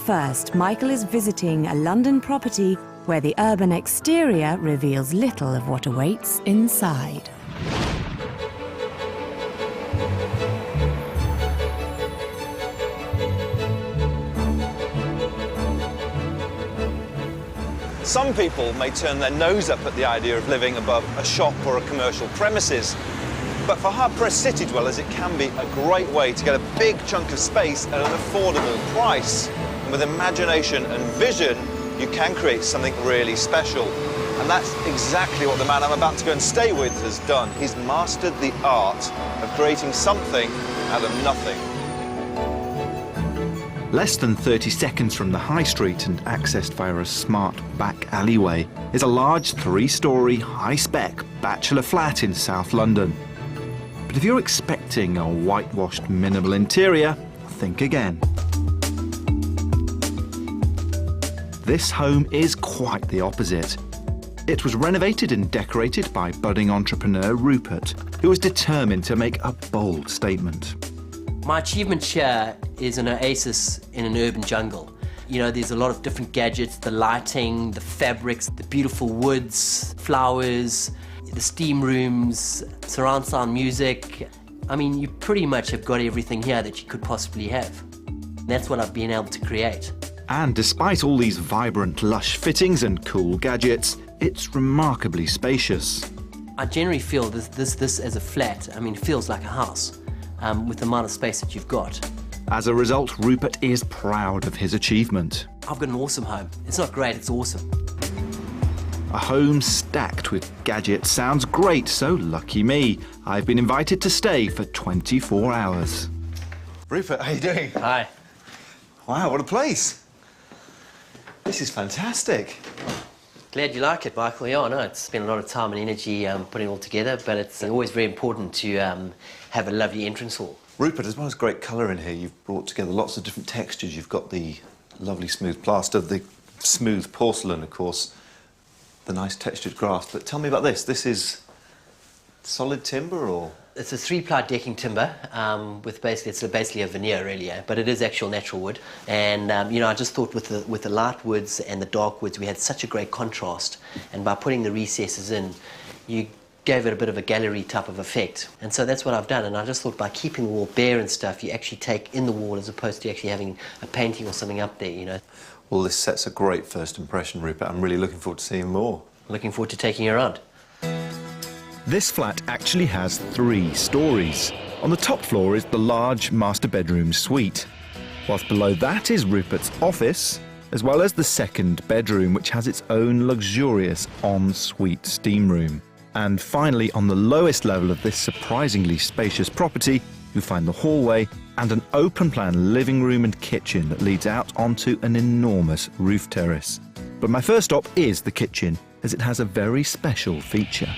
first, Michael is visiting a London property where the urban exterior reveals little of what awaits inside. Some people may turn their nose up at the idea of living above a shop or a commercial premises. But for hard-pressed city dwellers, it can be a great way to get a big chunk of space at an affordable price. And with imagination and vision, you can create something really special. And that's exactly what the man I'm about to go and stay with has done. He's mastered the art of creating something out of nothing. Less than 30 seconds from the high street and accessed via a smart back alleyway is a large 3-storey, high-spec bachelor flat in South London. But if you're expecting a whitewashed, minimal interior, think again. This home is quite the opposite. It was renovated and decorated by budding entrepreneur Rupert, who was determined to make a bold statement. My achievement here is an oasis in an urban jungle. You know, there's a lot of different gadgets, the lighting, the fabrics, the beautiful woods, flowers, the steam rooms, surround sound music. I mean, you pretty much have got everything here that you could possibly have. And that's what I've been able to create. And despite all these vibrant, lush fittings and cool gadgets, it's remarkably spacious. I generally feel this as a flat, I mean, feels like a house. With the amount of space that you've got. As a result, Rupert is proud of his achievement. I've got an awesome home. It's not great, it's awesome. A home stacked with gadgets sounds great, so lucky me. I've been invited to stay for 24 hours. Rupert, how you doing? Hi. Wow, what a place. This is fantastic. Glad you like it, Michael. Yeah, I know it's spent a lot of time and energy putting it all together, but it's always very important to have a lovely entrance hall. Rupert, as well as great colour in here, you've brought together lots of different textures. You've got the lovely smooth plaster, the smooth porcelain, of course, the nice textured grass. But tell me about this. This is solid timber, or...? It's a 3-ply decking timber with basically a veneer, really, but it is actual natural wood. And you know, I just thought with the light woods and the dark woods, we had such a great contrast. And by putting the recesses in, you gave it a bit of a gallery type of effect. And so that's what I've done. And I just thought by keeping the wall bare and stuff, you actually take in the wall as opposed to actually having a painting or something up there, you know. Well, this sets a great first impression, Rupert. I'm really looking forward to seeing more. Looking forward to taking you around. This flat actually has 3 stories. On the top floor is the large master bedroom suite, whilst below that is Rupert's office, as well as the second bedroom, which has its own luxurious en-suite steam room. And finally, on the lowest level of this surprisingly spacious property, you find the hallway and an open-plan living room and kitchen that leads out onto an enormous roof terrace. But my first stop is the kitchen, as it has a very special feature.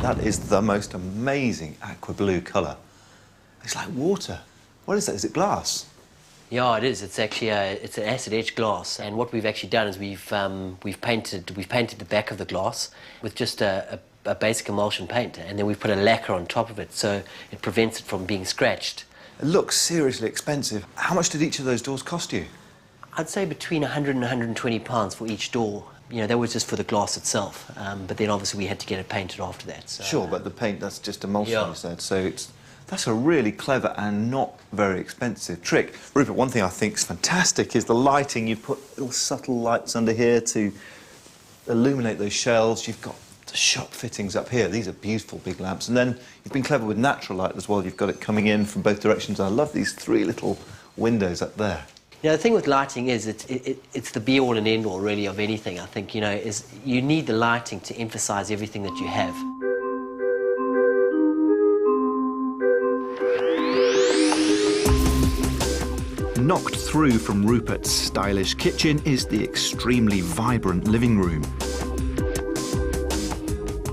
That is the most amazing aqua blue colour. It's like water. What is that? Is it glass? Yeah, it is. It's actually it's an acid etched glass, and what we've actually done is we've painted the back of the glass with just a basic emulsion paint, and then we've put a lacquer on top of it, so it prevents it from being scratched. It looks seriously expensive. How much did each of those doors cost you? I'd say between £100 and £120 for each door. You know, that was just for the glass itself, but then obviously we had to get it painted after that. So, sure, but the paint, that's just emulsion, yeah. You said, so that's a really clever and not very expensive trick. Rupert, one thing I think is fantastic is the lighting. You've put little subtle lights under here to illuminate those shelves. You've got the shop fittings up here. These are beautiful big lamps. And then you've been clever with natural light as well. You've got it coming in from both directions. I love these 3 little windows up there. You know, the thing with lighting is it's the be-all and end-all, really, of anything, I think, you know, is you need the lighting to emphasise everything that you have. Knocked through from Rupert's stylish kitchen is the extremely vibrant living room.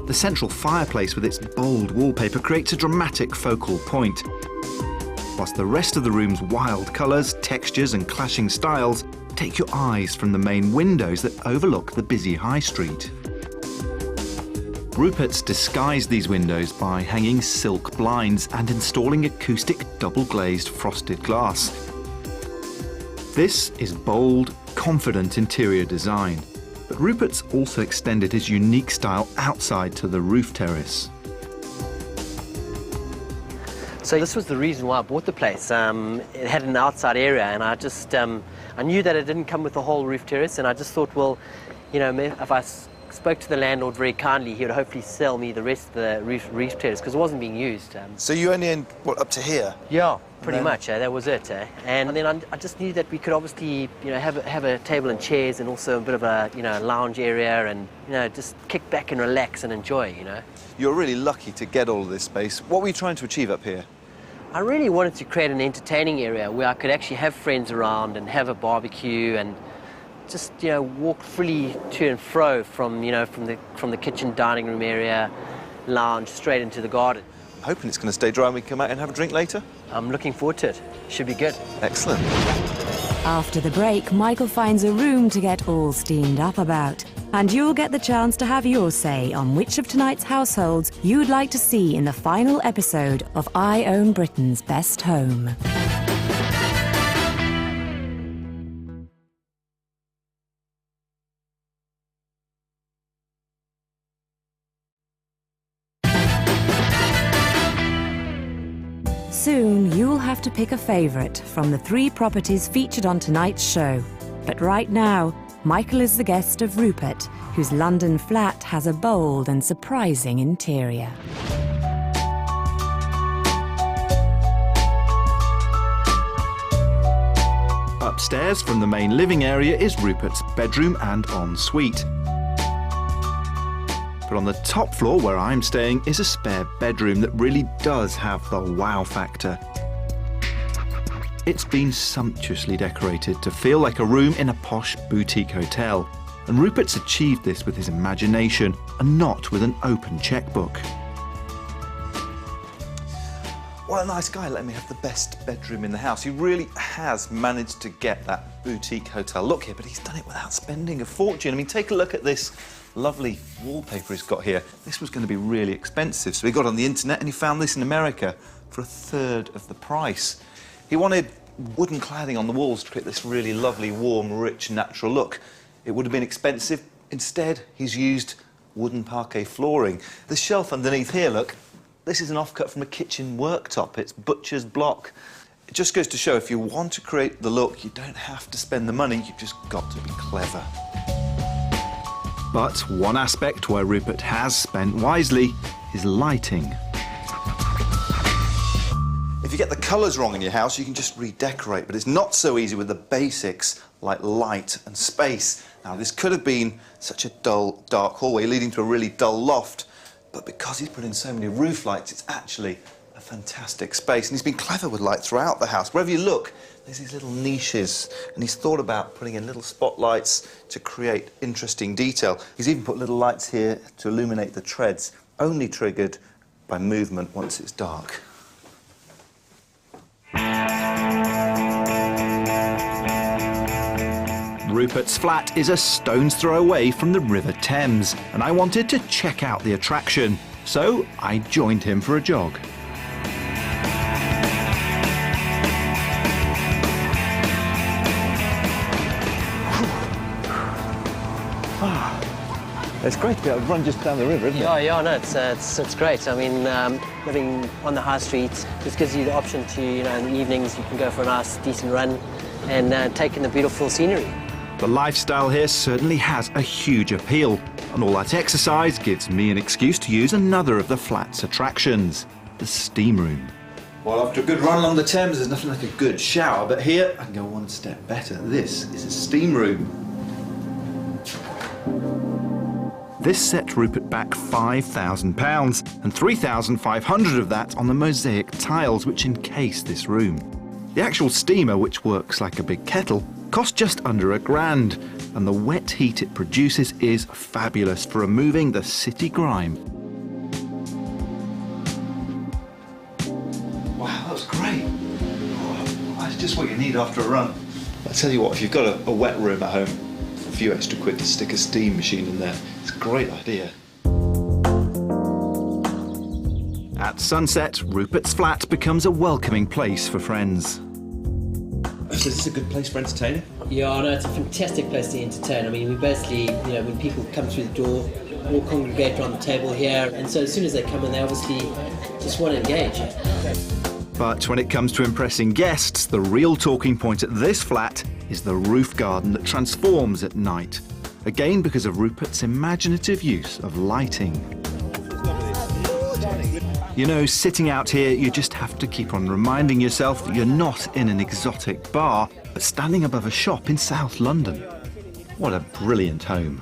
The central fireplace with its bold wallpaper creates a dramatic focal point, whilst the rest of the room's wild colours, textures and clashing styles take your eyes from the main windows that overlook the busy high street. Rupert's disguised these windows by hanging silk blinds and installing acoustic double-glazed frosted glass. This is bold, confident interior design. But Rupert's also extended his unique style outside to the roof terrace. So this was the reason why I bought the place. It had an outside area, and I just I knew that it didn't come with the whole roof terrace, and I just thought, well, you know, if I spoke to the landlord very kindly, he would hopefully sell me the rest of the roof terrace, because it wasn't being used. So you only own, what, up to here? Yeah, pretty much. That was it. And then I just knew that we could obviously, you know, have a table and chairs, and also a bit of a, you know, lounge area, and, you know, just kick back and relax and enjoy, you know. You're really lucky to get all of this space. What were you trying to achieve up here? I really wanted to create an entertaining area where I could actually have friends around and have a barbecue and just, you know, walk freely to and fro from, you know, from the kitchen, dining room area, lounge, straight into the garden. I'm hoping it's going to stay dry and we can come out and have a drink later. I'm looking forward to it. Should be good. Excellent. After the break, Michael finds a room to get all steamed up about. And you'll get the chance to have your say on which of tonight's households you'd like to see in the final episode of I Own Britain's Best Home. Soon, you'll have to pick a favourite from the 3 properties featured on tonight's show. But right now, Michael is the guest of Rupert, whose London flat has a bold and surprising interior. Upstairs from the main living area is Rupert's bedroom and ensuite. But on the top floor where I'm staying is a spare bedroom that really does have the wow factor. It's been sumptuously decorated to feel like a room in a posh boutique hotel. And Rupert's achieved this with his imagination and not with an open checkbook. What a nice guy, letting me have the best bedroom in the house. He really has managed to get that boutique hotel look here, but he's done it without spending a fortune. I mean, take a look at this lovely wallpaper he's got here. This was going to be really expensive, so he got on the internet and he found this in America for 1/3 of the price. He wanted wooden cladding on the walls to create this really lovely, warm, rich, natural look. It would have been expensive. Instead, he's used wooden parquet flooring. The shelf underneath here, look, this is an offcut from a kitchen worktop. It's butcher's block. It just goes to show if you want to create the look, you don't have to spend the money, you've just got to be clever. But one aspect where Rupert has spent wisely is lighting. If you get the colours wrong in your house, you can just redecorate, but it's not so easy with the basics like light and space. Now, this could have been such a dull, dark hallway leading to a really dull loft, but because he's put in so many roof lights, it's actually a fantastic space. And he's been clever with light throughout the house. Wherever you look, there's these little niches, and he's thought about putting in little spotlights to create interesting detail. He's even put little lights here to illuminate the treads, only triggered by movement once it's dark. Rupert's flat is a stone's throw away from the River Thames, and I wanted to check out the attraction, so I joined him for a jog. It's great to be able to run just down the river, isn't it? Yeah, no, it's great. I mean, living on the high street just gives you the option to, you know, in the evenings you can go for a nice, decent run and take in the beautiful scenery. The lifestyle here certainly has a huge appeal, and all that exercise gives me an excuse to use another of the flat's attractions, the steam room. Well, after a good run along the Thames, there's nothing like a good shower, but here I can go one step better. This is a steam room. This set Rupert back £5,000, and £3,500 of that on the mosaic tiles which encase this room. The actual steamer, which works like a big kettle, cost just under £1,000, and the wet heat it produces is fabulous for removing the city grime. Wow, that was great. Oh, that's just what you need after a run. I tell you what, if you've got a wet room at home, for a few extra quid to stick a steam machine in there, it's a great idea. At sunset, Rupert's flat becomes a welcoming place for friends. So is this a good place for entertaining? Yeah, no, it's a fantastic place to entertain. I mean, we basically, you know, when people come through the door, all congregate around the table here, and so as soon as they come in, they obviously just want to engage. But when it comes to impressing guests, the real talking point at this flat is the roof garden that transforms at night. Again, because of Rupert's imaginative use of lighting. You know, sitting out here, you just have to keep on reminding yourself that you're not in an exotic bar, but standing above a shop in South London. What a brilliant home.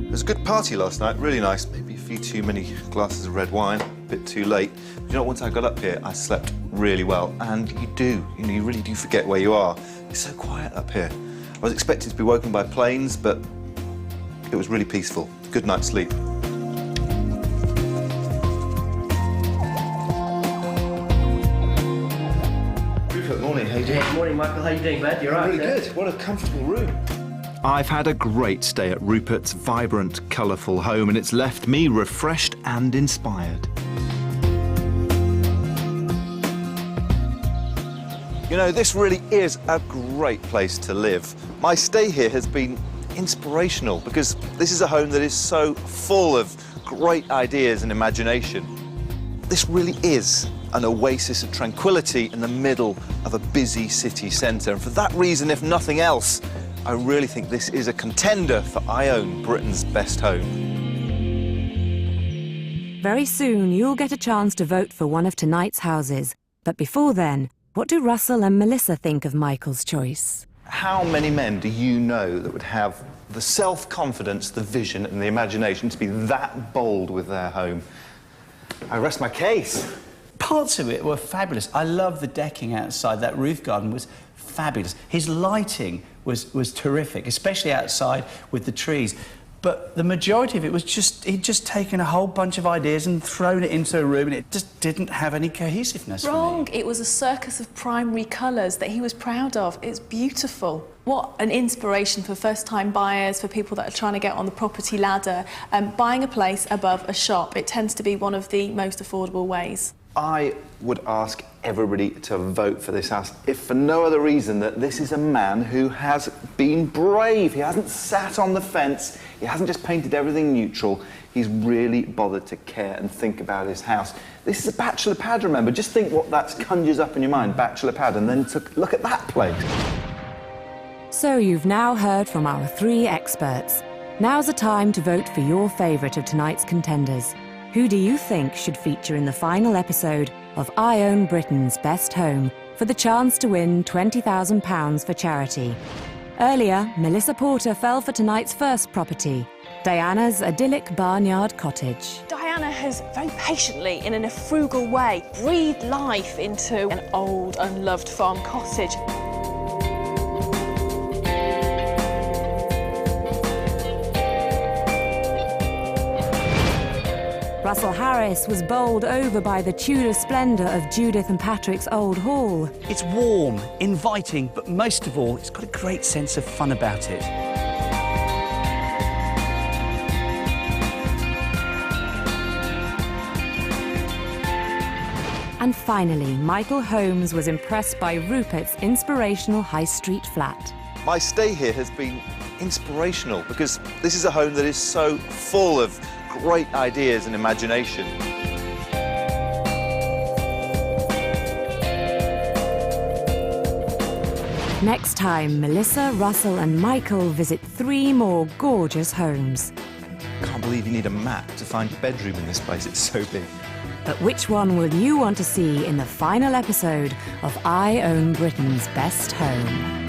It was a good party last night, really nice. Maybe a few too many glasses of red wine, a bit too late. You know, once I got up here, I slept really well. And you do, you know, you really do forget where you are. It's so quiet up here. I was expecting to be woken by planes, but it was really peaceful. Good night's sleep. Good morning, how you doing? Good morning, Michael. How you doing, bud? You're right. Really good. What a comfortable room. I've had a great stay at Rupert's vibrant, colourful home, and it's left me refreshed and inspired. You know, this really is a great place to live. My stay here has been inspirational because this is a home that is so full of great ideas and imagination. This really is an oasis of tranquility in the middle of a busy city centre. And for that reason, if nothing else, I really think this is a contender for I Own Britain's Best Home. Very soon, you'll get a chance to vote for one of tonight's houses. But before then, what do Russell and Melissa think of Michael's choice? How many men do you know that would have the self-confidence, the vision and the imagination to be that bold with their home? I rest my case. Parts of it were fabulous. I love the decking outside. That roof garden was fabulous. His lighting was terrific, especially outside with the trees. But the majority of it was just, he'd just taken a whole bunch of ideas and thrown it into a room, and it just didn't have any cohesiveness. Wrong. For me. It was a circus of primary colours that he was proud of. It's beautiful. What an inspiration for first-time buyers, for people that are trying to get on the property ladder. Buying a place above a shop, it tends to be one of the most affordable ways. I would ask everybody to vote for this house, if for no other reason that this is a man who has been brave. He hasn't sat on the fence. He hasn't just painted everything neutral. He's really bothered to care and think about his house. This is a bachelor pad, remember? Just think what that conjures up in your mind, bachelor pad, and then look at that place. So you've now heard from our three experts. Now's the time to vote for your favourite of tonight's contenders. Who do you think should feature in the final episode of I Own Britain's Best Home for the chance to win £20,000 for charity? Earlier, Melissa Porter fell for tonight's first property, Diana's idyllic barnyard cottage. Diana has very patiently, in a frugal way, breathed life into an old, unloved farm cottage. Russell Harris was bowled over by the Tudor splendour of Judith and Patrick's old hall. It's warm, inviting, but most of all, it's got a great sense of fun about it. And finally, Michael Holmes was impressed by Rupert's inspirational high street flat. My stay here has been inspirational because this is a home that is so full of great ideas and imagination. Next time, Melissa, Russell and Michael visit 3 more gorgeous homes. Can't believe you need a map to find your bedroom in this place, it's so big. But which one will you want to see in the final episode of I Own Britain's Best Home?